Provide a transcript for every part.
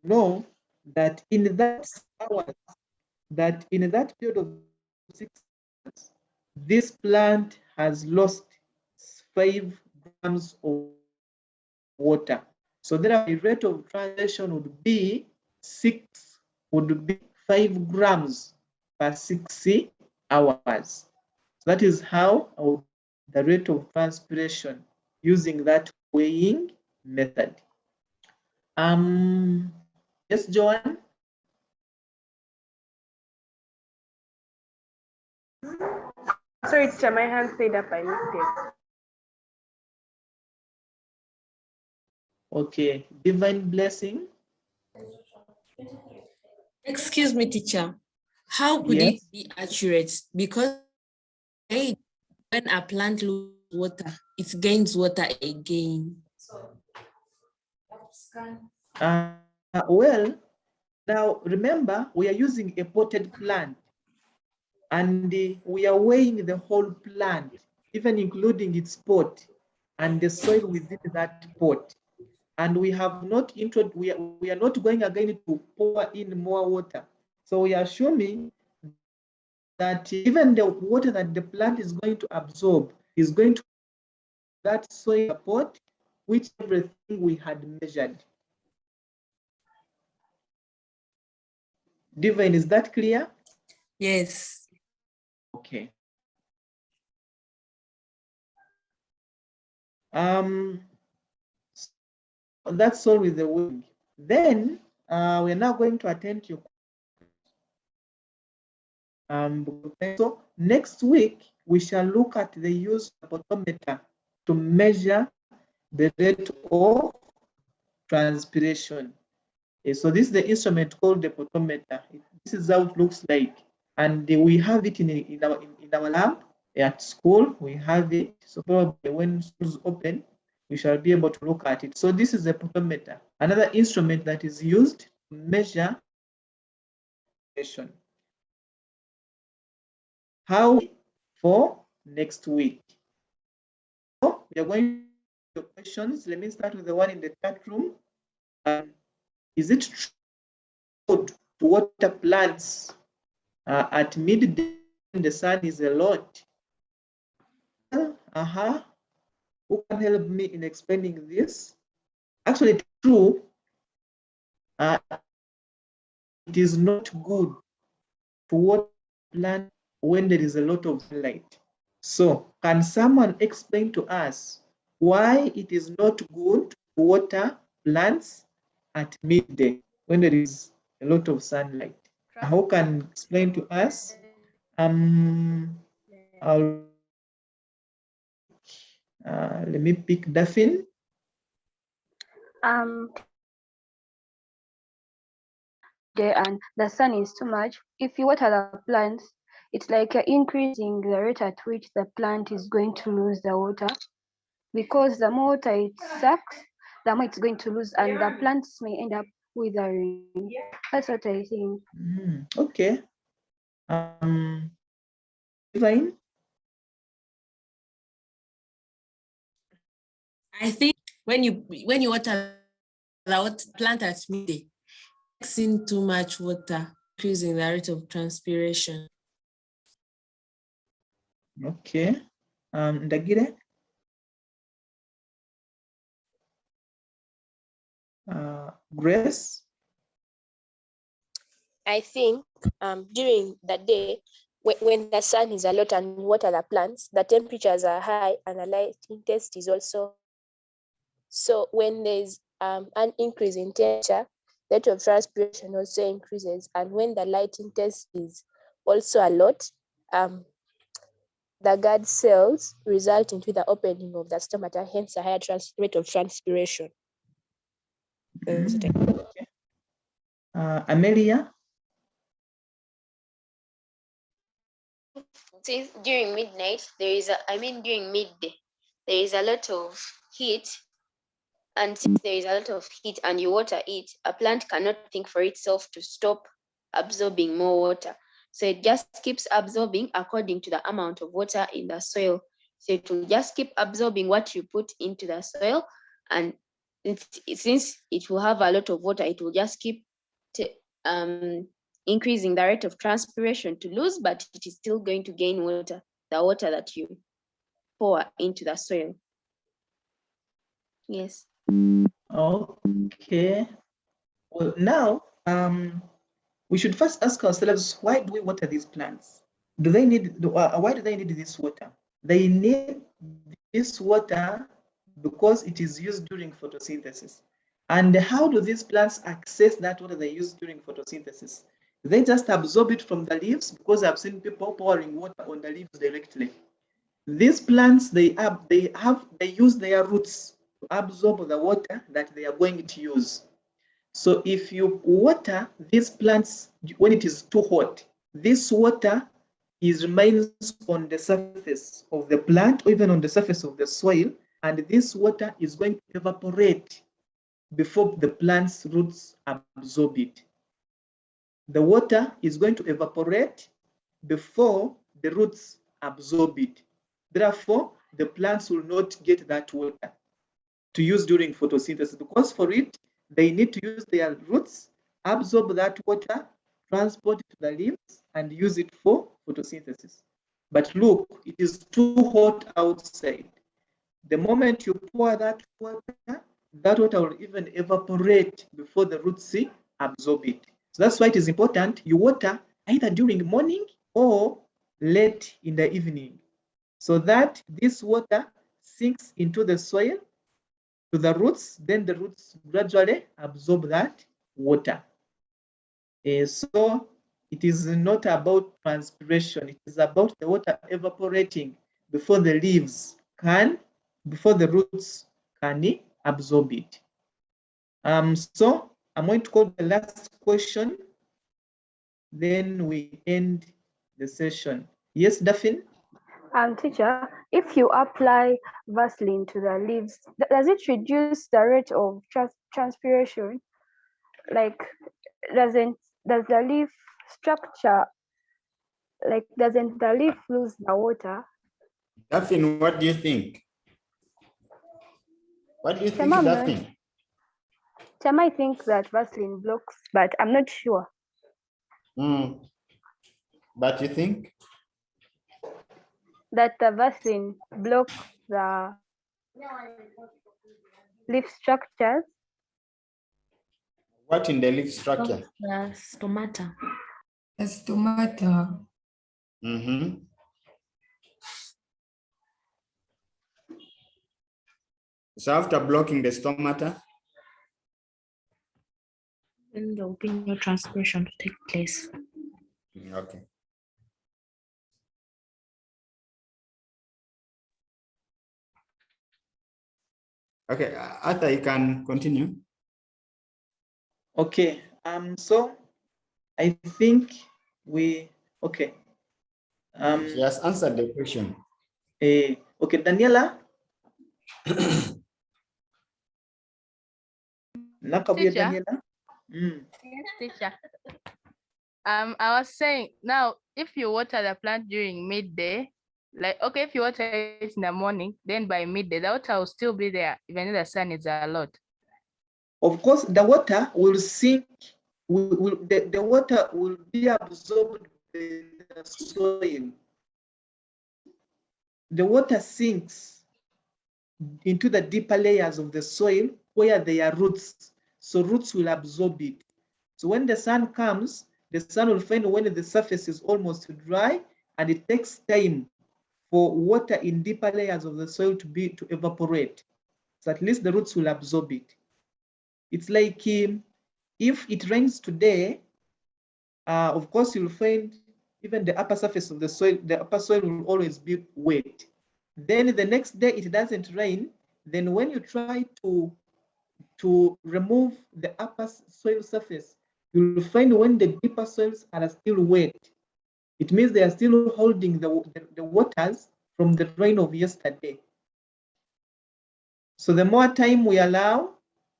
know that in that hours, that in that period of 6 hours, this plant has lost 5 grams of water. So therefore, the rate of transpiration would be 5 grams per 6 hours. So that is how I would the rate of transpiration using that weighing method. Yes, Joanne. Sorry, teacher, my hand stayed up by mistake. Okay, divine blessing. Excuse me, teacher. How could Yes. it be accurate? Because when a plant loses water, it gains water again. Well, now remember, we are using a potted plant, and we are weighing the whole plant, even including its pot and the soil within that pot. And we have not we are not going again to pour in more water. So we are assuming that even the water that the plant is going to absorb is going to that soil pot, which everything we had measured. Divine, is that clear? Yes. Okay. That's all with the wing. Then we're now going to attend to so next week we shall look at the use of photometer to measure the rate of transpiration. So this is the instrument called the photometer. This is how it looks like, and we have it in our lab at school. We have it. So probably when schools open, we shall be able to look at it. So this is a photometer, another instrument that is used to measure transpiration. How for next week? So we are going to questions. Let me start with the one in the chat room. Is it true to water plants at midday when the sun is a lot? Who can help me in explaining this? Actually, it's true. It is not good to water plant when there is a lot of sunlight. So, can someone explain to us why it is not good to water plants at midday when there is a lot of sunlight? Who can explain to us? I'll let me pick Daphne. And the sun is too much. If you water the plants, it's like you're increasing the rate at which the plant is going to lose the water, because the more water it sucks, the more it's going to lose, and the plants may end up withering. That's what I think. Okay. Divine? I think when you water the plant at midday, mixing too much water, increasing the rate of transpiration. Okay. Ndagire? Grace? I think during the day, when the sun is a lot and you water the plants, the temperatures are high and the lighting test is also. So when there's an increase in temperature, the rate of transpiration also increases. And when the lighting test is also a lot, the guard cells result into the opening of the stomata, hence a higher rate of transpiration. Okay. Amelia? Since during midnight, during midday, there is a lot of heat. And since there is a lot of heat and you water it, a plant cannot think for itself to stop absorbing more water. So it just keeps absorbing according to the amount of water in the soil. So it will just keep absorbing what you put into the soil, and since it will have a lot of water, it will just keep increasing the rate of transpiration to lose, but it is still going to gain water, the water that you pour into the soil. Yes. Okay. Well, now we should first ask ourselves, why do we water these plants? Why do they need this water? They need this water because it is used during photosynthesis. And how do these plants access that water they use during photosynthesis? They just absorb it from the leaves, because I've seen people pouring water on the leaves directly. These plants, they use their roots to absorb the water that they are going to use. So if you water these plants when it is too hot, this water remains on the surface of the plant or even on the surface of the soil, and this water is going to evaporate before the plant's roots absorb it. The water is going to evaporate before the roots absorb it. Therefore, the plants will not get that water to use during photosynthesis, because for it, they need to use their roots, absorb that water, transport it to the leaves, and use it for photosynthesis. But look, it is too hot outside. The moment you pour that water will even evaporate before the roots absorb it. So that's why it is important you water either during morning or late in the evening, so that this water sinks into the soil to the roots, then the roots gradually absorb that water. So it is not about transpiration, it is about the water evaporating before the roots can absorb it. So I'm going to call the last question, then we end the session. Yes, Daphne? Teacher, if you apply Vaseline to the leaves, does it reduce the rate of transpiration? Like, does the leaf structure, like, doesn't the leaf lose the water? Daphne, what do you think? What do you think, Chama, Daphne? I think that Vaseline blocks, but I'm not sure. But you think? That the Vaseline blocks the leaf structures. What in the leaf structure? Stomata. Stomata. So after blocking the stomata, Then there will be no transpiration to take place. okay. Okay, Arthur, you can continue. Okay, so I think okay. She has answered the question. Okay, Daniela. Nakabuye Teacher? Daniela. Yes, teacher. I was saying, now, if you water the plant during midday, like, okay, if you water it in the morning, then by midday, the water will still be there, even if the sun is a lot. Of course, the water will sink, the water will be absorbed in the soil. The water sinks into the deeper layers of the soil where there are roots. So roots will absorb it. So when the sun comes, the sun will find when the surface is almost dry, and it takes time for water in deeper layers of the soil to evaporate. So at least the roots will absorb it. It's like if it rains today, of course you'll find even the upper surface of the soil, the upper soil will always be wet. Then the next day it doesn't rain, then when you try to remove the upper soil surface, you'll find when the deeper soils are still wet, it means they are still holding the waters from the rain of yesterday. So the more time we allow,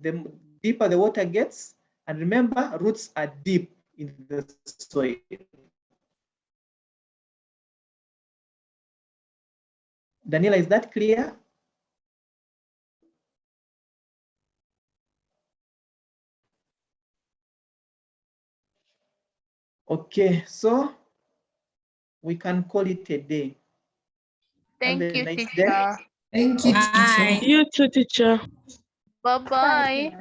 the deeper the water gets. And remember, roots are deep in the soil. Daniela, is that clear? Okay, so we can call it a day. Thank Have a you, nice day. teacher. Thank you, teacher. Bye. You too, teacher. Bye-bye.